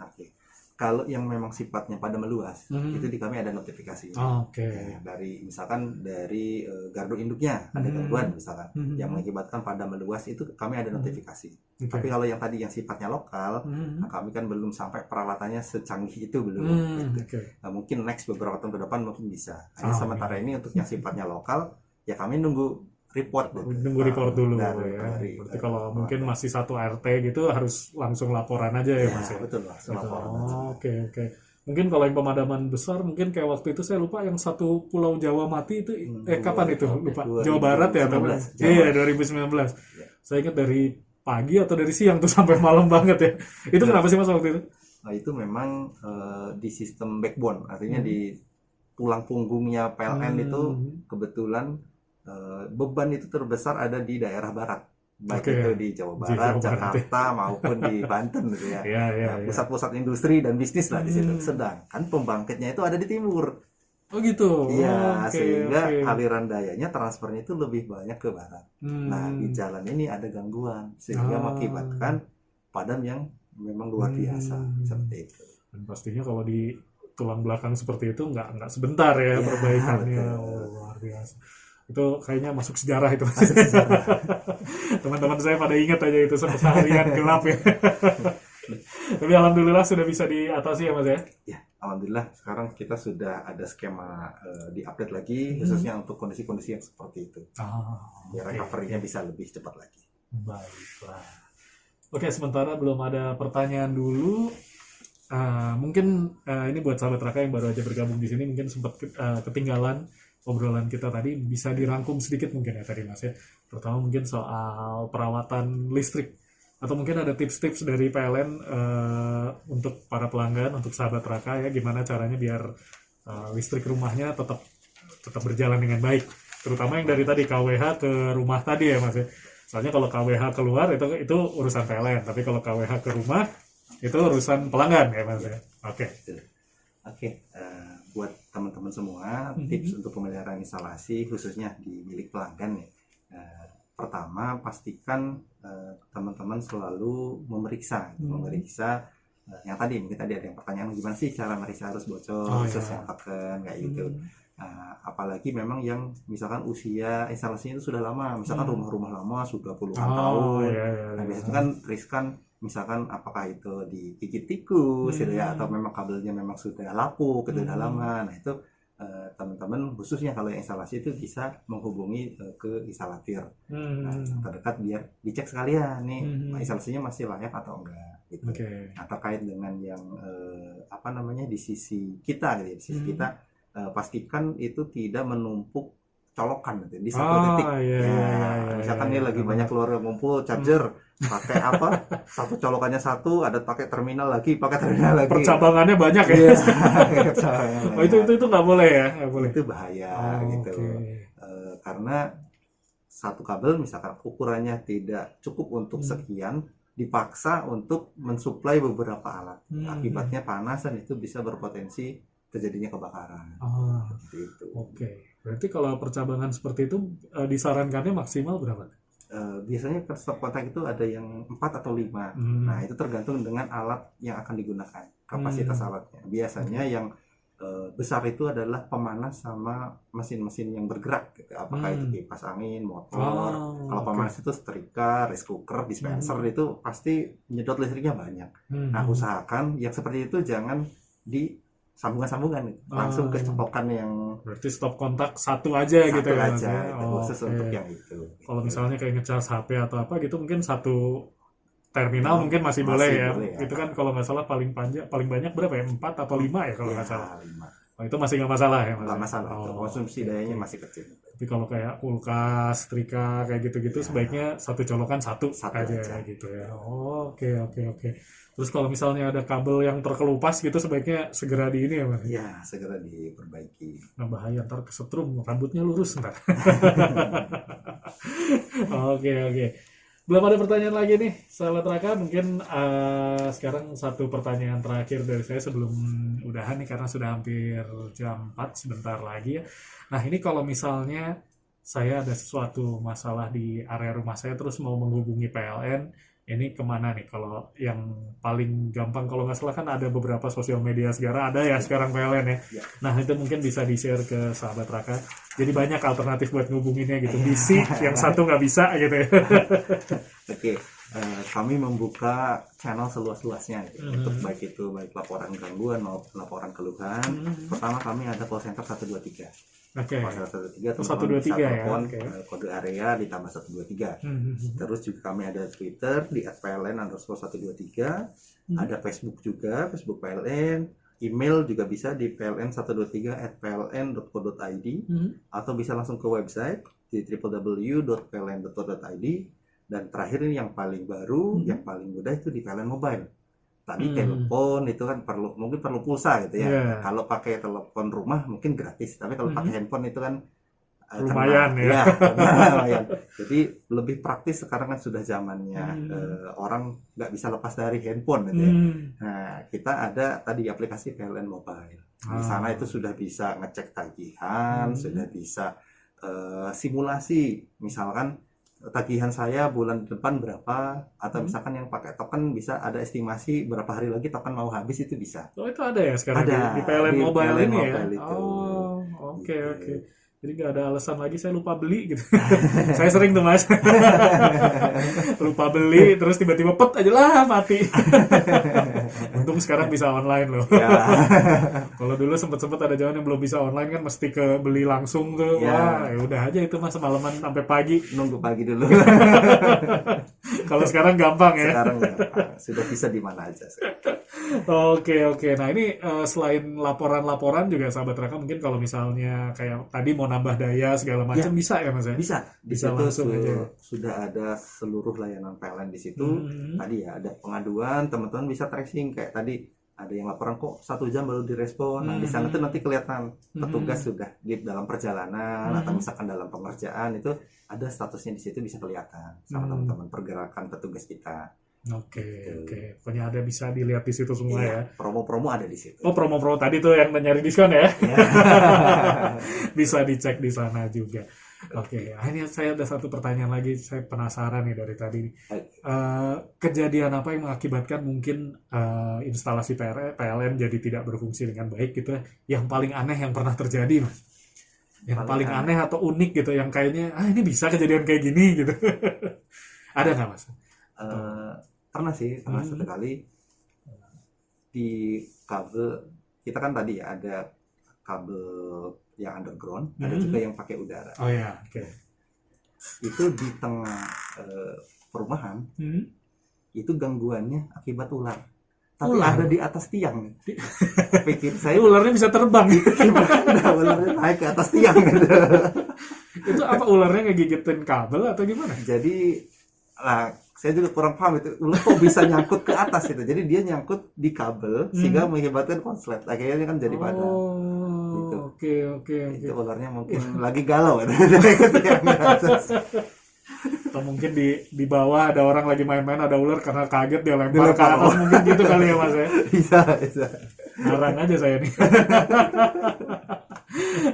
[SPEAKER 2] Oke. Kalau yang memang sifatnya pada meluas, itu di kami ada notifikasi.
[SPEAKER 1] Oke.
[SPEAKER 2] Ya, dari misalkan dari gardu induknya ada gangguan misalkan yang mengakibatkan pada meluas, itu kami ada notifikasi.
[SPEAKER 1] Oke.
[SPEAKER 2] Tapi kalau yang tadi yang sifatnya lokal, nah kami kan belum sampai peralatannya secanggih itu belum. Gitu.
[SPEAKER 1] Oke.
[SPEAKER 2] Nah, mungkin next beberapa tahun ke depan mungkin bisa. Hanya sementara
[SPEAKER 1] iya.
[SPEAKER 2] ini untuk yang sifatnya lokal, ya kami nunggu report. Gitu.
[SPEAKER 1] Nunggu report dulu
[SPEAKER 2] Dari
[SPEAKER 1] Berarti kalau mungkin masih satu RT gitu harus langsung laporan aja ya,
[SPEAKER 2] ya,
[SPEAKER 1] Mas ya.
[SPEAKER 2] betul lah,
[SPEAKER 1] Gitu.
[SPEAKER 2] laporan.
[SPEAKER 1] Oke. Mungkin kalau yang pemadaman besar, mungkin kayak waktu itu saya lupa yang satu Pulau Jawa mati itu, kapan itu? Lupa.
[SPEAKER 2] 2019.
[SPEAKER 1] Jawa Barat ya? Iya, 2019.
[SPEAKER 2] Ya.
[SPEAKER 1] Saya ingat dari pagi atau dari siang tuh sampai malam banget ya. Itu kenapa sih Mas waktu itu?
[SPEAKER 2] Nah, itu memang di sistem backbone, artinya di tulang punggungnya PLN itu kebetulan beban itu terbesar ada di daerah barat. Baik itu di Jawa Barat, Jakarta maupun di Banten gitu ya. Pusat-pusat industri dan bisnis lah di situ. Sedangkan pembangkitnya itu ada di timur.
[SPEAKER 1] Oh gitu.
[SPEAKER 2] Iya, sehingga aliran dayanya transfernya itu lebih banyak ke barat. Nah, di jalan ini ada gangguan sehingga mengakibatkan padam yang memang luar biasa seperti itu.
[SPEAKER 1] Dan pastinya kalau di tulang belakang seperti itu nggak sebentar ya perbaikannya. Luar biasa. Itu kayaknya masuk sejarah itu. Teman-teman saya pada ingat aja itu seharian gelap ya. Tapi alhamdulillah sudah bisa diatasi ya Mas ya.
[SPEAKER 2] Ya, alhamdulillah sekarang kita sudah ada skema di-update lagi khususnya untuk kondisi-kondisi yang seperti itu. Biar recovery-nya bisa lebih cepat lagi.
[SPEAKER 1] Baiklah. Oke, sementara belum ada pertanyaan dulu. Mungkin ini buat sahabat Raka yang baru aja bergabung di sini mungkin sempat ketinggalan obrolan kita tadi, bisa dirangkum sedikit mungkin ya tadi Mas ya. Terutama mungkin soal perawatan listrik atau mungkin ada tips-tips dari PLN untuk para pelanggan, untuk sahabat Raka ya, gimana caranya biar listrik rumahnya tetap berjalan dengan baik. Terutama yang dari tadi KWH ke rumah tadi ya Mas ya. Soalnya kalau KWH keluar itu urusan PLN, tapi kalau KWH ke rumah itu urusan pelanggan ya Mas ya.
[SPEAKER 2] Oke, buat teman-teman semua, tips untuk pemeliharaan instalasi khususnya di milik pelanggan ya. Pertama, pastikan teman-teman selalu memeriksa yang tadi mungkin tadi ada yang pertanyaan gimana sih cara meriksa harus bocor, khususnya tekan kayak gitu. Apalagi memang yang misalkan usia instalasinya itu sudah lama, misalkan rumah-rumah lama sudah puluhan tahun. Nah, biasanya kan riskan misalkan apakah itu digigit tikus gitu ya, atau memang kabelnya memang sudah lapuk gitu udah lama. Nah itu teman-teman khususnya kalau yang instalasi itu bisa menghubungi ke instalatir terdekat biar dicek sekalian nih instalasinya masih layak atau enggak gitu. Nah terkait dengan yang di sisi kita gitu ya, di sisi kita pastikan itu tidak menumpuk colokan gitu di satu titik. Misalkan ini lagi banyak keluarga ngumpul charger pakai satu colokannya satu, ada pakai terminal lagi,
[SPEAKER 1] percabangannya banyak ya. Itu nggak boleh ya, nggak boleh.
[SPEAKER 2] Itu bahaya gitu. Karena satu kabel misalkan ukurannya tidak cukup untuk sekian, dipaksa untuk mensuplai beberapa alat. Akibatnya panas dan itu bisa berpotensi terjadinya kebakaran. Gitu.
[SPEAKER 1] Berarti kalau percabangan seperti itu disarankannya maksimal berapa?
[SPEAKER 2] Biasanya stop kontak itu ada yang 4 atau 5. Nah itu tergantung dengan alat yang akan digunakan, kapasitas alatnya. Biasanya yang besar itu adalah pemanas sama mesin-mesin yang bergerak gitu. Apakah itu kipas angin, motor. Kalau pemanas itu setrika, rice cooker, dispenser, itu pasti menyedot listriknya banyak. Nah usahakan yang seperti itu jangan di sambungan-sambungan langsung ke copokan yang
[SPEAKER 1] berarti stop kontak satu aja gitu ya.
[SPEAKER 2] Khusus untuk yang itu.
[SPEAKER 1] Kalau misalnya kayak ngecas HP atau apa gitu mungkin satu terminal mungkin masih boleh ya. Itu kan kalau nggak salah paling banyak berapa ya? 4 atau 5 ya kalau nggak salah.
[SPEAKER 2] 5.
[SPEAKER 1] Itu masih nggak masalah ya Mas?
[SPEAKER 2] Nggak masalah. Konsumsi dayanya masih kecil.
[SPEAKER 1] Tapi kalau kayak kulkas, setrika kayak gitu-gitu sebaiknya satu colokan satu aja gitu ya. Oke. Terus kalau misalnya ada kabel yang terkelupas gitu sebaiknya segera di ini ya Mas?
[SPEAKER 2] Iya, segera diperbaiki.
[SPEAKER 1] Nah bahaya ntar kesetrum, rambutnya lurus ntar. Oke. Belum ada pertanyaan lagi nih, sahabat Raka. Mungkin sekarang satu pertanyaan terakhir dari saya sebelum udahan nih karena sudah hampir jam 4 sebentar lagi ya. Nah ini kalau misalnya saya ada sesuatu masalah di area rumah saya terus mau menghubungi PLN, ini kemana nih? Kalau yang paling gampang kalau nggak salah kan ada beberapa sosial media sekarang ada ya sekarang PLN ya.
[SPEAKER 2] Ya.
[SPEAKER 1] Nah itu mungkin bisa di-share ke sahabat Raka. Jadi banyak alternatif buat ngubunginnya gitu. Bisi yang satu nggak bisa gitu ya.
[SPEAKER 2] Oke, kami membuka channel seluas-luasnya gitu. Untuk baik laporan gangguan maupun laporan keluhan. Pertama kami ada call center 123.
[SPEAKER 1] Oke.
[SPEAKER 2] Call center 123
[SPEAKER 1] Oh,
[SPEAKER 2] teman-teman bisa
[SPEAKER 1] 123 ya,
[SPEAKER 2] telepon
[SPEAKER 1] oke.
[SPEAKER 2] kode area ditambah 123. Terus juga kami ada Twitter di @pln_123, ada Facebook juga, Facebook PLN, email juga bisa di pln123@pln.co.id atau bisa langsung ke website di www.pln.co.id, dan terakhir ini yang paling baru, yang paling mudah itu di PLN Mobile. Tadi telepon itu kan mungkin perlu pulsa gitu ya.
[SPEAKER 1] Yeah.
[SPEAKER 2] Kalau pakai telepon rumah mungkin gratis, tapi kalau pakai handphone itu kan
[SPEAKER 1] Lumayan ya.
[SPEAKER 2] lumayan. Jadi lebih praktis sekarang kan sudah zamannya orang nggak bisa lepas dari handphone gitu ya. Nah, kita ada tadi aplikasi PLN Mobile. Di sana itu sudah bisa ngecek tagihan, sudah bisa simulasi, misalkan tagihan saya bulan depan berapa, atau misalkan yang pakai token bisa ada estimasi berapa hari lagi token mau habis, itu bisa.
[SPEAKER 1] Oh itu ada ya sekarang
[SPEAKER 2] Ada
[SPEAKER 1] di PLN
[SPEAKER 2] di
[SPEAKER 1] Mobile
[SPEAKER 2] PLN
[SPEAKER 1] ini
[SPEAKER 2] Mobile
[SPEAKER 1] ya?
[SPEAKER 2] itu.
[SPEAKER 1] Oh oke
[SPEAKER 2] Gitu.
[SPEAKER 1] oke. Jadi nggak ada alasan lagi saya lupa beli gitu. Saya sering tuh mas. Lupa beli terus tiba-tiba pet aja lah mati. Untung sekarang bisa online loh.
[SPEAKER 2] Ya.
[SPEAKER 1] Kalau dulu sempet-sempet ada zaman yang belum bisa online kan mesti ke beli langsung tuh.
[SPEAKER 2] Ya.
[SPEAKER 1] Wah ya udah aja itu mas semalaman sampai pagi.
[SPEAKER 2] Nunggu pagi dulu.
[SPEAKER 1] Kalau sekarang gampang ya.
[SPEAKER 2] Sekarang sudah bisa di mana aja.
[SPEAKER 1] Oke. Nah ini selain laporan-laporan juga sahabat Raka mungkin kalau misalnya kayak tadi mau nambah daya segala macam bisa ya mas ya?
[SPEAKER 2] Bisa. Di
[SPEAKER 1] Bisa
[SPEAKER 2] situ
[SPEAKER 1] langsung aja.
[SPEAKER 2] sudah ada seluruh layanan PLN di situ. Tadi ya ada pengaduan, teman-teman bisa tracing kayak tadi ada yang laporan kok 1 jam baru direspon. Nah di sana tuh nanti kelihatan petugas sudah di dalam perjalanan atau misalkan dalam pengerjaan, itu ada statusnya di situ bisa kelihatan sama teman-teman pergerakan petugas kita.
[SPEAKER 1] Oke. Pokoknya ada bisa dilihat di situ semua ya.
[SPEAKER 2] Iya, promo-promo ada di situ.
[SPEAKER 1] Oh promo-promo tadi tuh yang nyari diskon ya?
[SPEAKER 2] Ya.
[SPEAKER 1] Bisa dicek di sana juga. Oke, ini saya ada satu pertanyaan lagi. Saya penasaran nih dari tadi. Kejadian apa yang mengakibatkan mungkin instalasi PLN jadi tidak berfungsi dengan baik gitu? Yang paling aneh yang pernah terjadi, mas? Yang paling aneh atau unik gitu? Yang kayaknya ini bisa kejadian kayak gini gitu? Ada nggak mas?
[SPEAKER 2] Pernah satu kali di kabel kita kan tadi ya ada kabel yang underground, ada juga yang pakai udara.
[SPEAKER 1] Oh ya, oke.
[SPEAKER 2] Itu di tengah perumahan, itu gangguannya akibat ular. Tapi
[SPEAKER 1] Ular?
[SPEAKER 2] ada di atas tiang. Pikir saya
[SPEAKER 1] Ularnya bisa terbang.
[SPEAKER 2] gimana ularnya naik ke atas tiang gitu.
[SPEAKER 1] Itu apa ularnya ngegigitin kabel atau gimana?
[SPEAKER 2] Jadi saya juga kurang paham itu ular kok bisa nyangkut ke atas itu. Jadi dia nyangkut di kabel sehingga mengakibatkan konslet. Akhirnya kan jadi padam. Gitu.
[SPEAKER 1] Oke.
[SPEAKER 2] Itu ularnya mungkin lagi galau kan. Naik ke tiang ke atas.
[SPEAKER 1] Atau mungkin di bawah ada orang lagi main-main, ada ular karena kaget dia lempar ke atas, mungkin gitu kali ya mas ya.
[SPEAKER 2] Bisa.
[SPEAKER 1] Ngarang aja saya nih.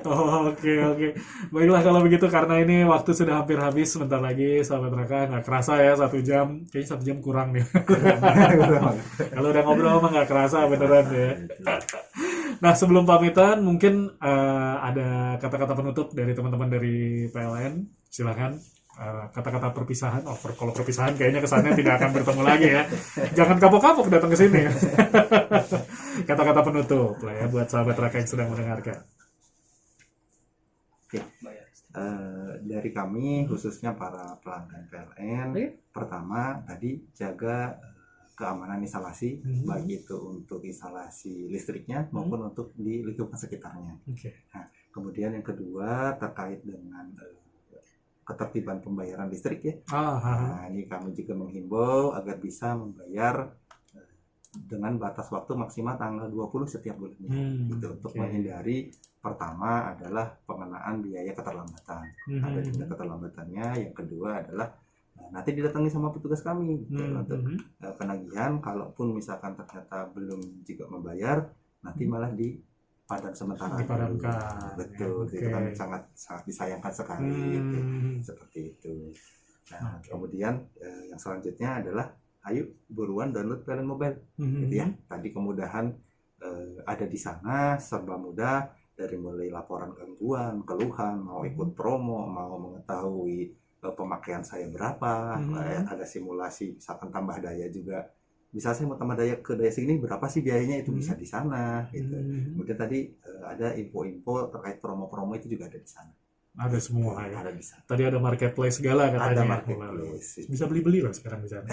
[SPEAKER 1] Oke. Baiklah kalau begitu, karena ini waktu sudah hampir habis, sebentar lagi sahabat Raka, nggak kerasa ya 1 jam, kayaknya 1 jam kurang nih. Kalau udah ngobrol mah nggak kerasa beneran ya. Nah sebelum pamitan mungkin ada kata-kata penutup dari teman-teman dari PLN, silakan. Kata-kata perpisahan. Kalau perpisahan kayaknya kesannya tidak akan bertemu lagi ya. Jangan kapok-kapok datang ke sini. Kata-kata penutup lah ya buat sahabat Raka yang sedang mendengarkan.
[SPEAKER 2] Dari kami khususnya para pelanggan PLN, pertama tadi jaga keamanan instalasi, baik itu untuk instalasi listriknya maupun untuk di lingkungan sekitarnya. Nah, kemudian yang kedua terkait dengan ketertiban pembayaran listrik ya. Nah, ini kami juga menghimbau agar bisa membayar dengan batas waktu maksimal tanggal 20 setiap bulannya. Gitu, untuk menghindari, pertama adalah pengenaan biaya keterlambatan. Ada denda keterlambatannya. Yang kedua adalah nanti didatangi sama petugas kami gitu, untuk penagihan. Kalaupun misalkan ternyata belum juga membayar, nanti malah padam sementara
[SPEAKER 1] dipadamkan.
[SPEAKER 2] betul
[SPEAKER 1] Oke.
[SPEAKER 2] itu kan sangat sangat disayangkan sekali gitu. Seperti itu. Nah kemudian yang selanjutnya adalah ayo buruan download PLN Mobile gitu ya. Tadi kemudahan ada di sana, serba mudah, dari mulai laporan gangguan, keluhan, mau ikut promo, mau mengetahui pemakaian saya berapa, ada simulasi misalkan tambah daya juga. Bisa saya mau tambah daya ke daya segini berapa sih biayanya, itu bisa di sana gitu. Kemudian tadi ada info-info terkait promo-promo itu juga ada di sana.
[SPEAKER 1] Ada semua ya.
[SPEAKER 2] Ada di sana.
[SPEAKER 1] Tadi ada marketplace segala katanya.
[SPEAKER 2] Ada marketplace.
[SPEAKER 1] Bisa beli-beli lah sekarang di sana.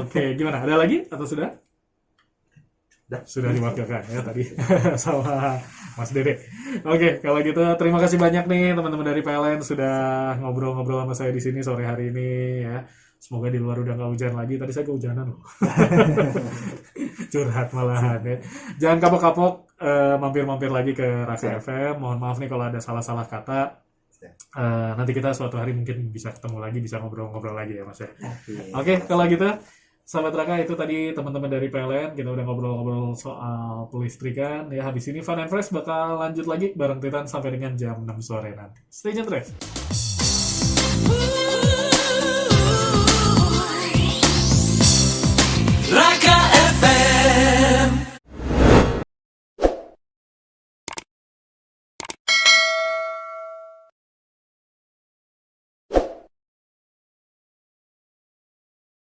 [SPEAKER 1] Oke, gimana? Ada lagi atau sudah? Sudah diwakilkan ya tadi sama Mas Dede. Oke, kalau gitu terima kasih banyak nih teman-teman dari PLN sudah ngobrol-ngobrol sama saya di sini sore hari ini ya. Semoga di luar udah nggak hujan lagi. Tadi saya kehujanan loh. Curhat malahan ya. Jangan kapok-kapok mampir-mampir lagi ke Raka FM. Mohon maaf nih kalau ada salah-salah kata. Nanti kita suatu hari mungkin bisa ketemu lagi, bisa ngobrol-ngobrol lagi ya Mas ya. Oke, kalau gitu sahabat Raka, itu tadi teman-teman dari PLN, kita udah ngobrol-ngobrol soal pelistrikan ya. Habis ini Fun and Fresh bakal lanjut lagi bareng Titan sampai dengan jam 6 sore nanti. Stay tune terus.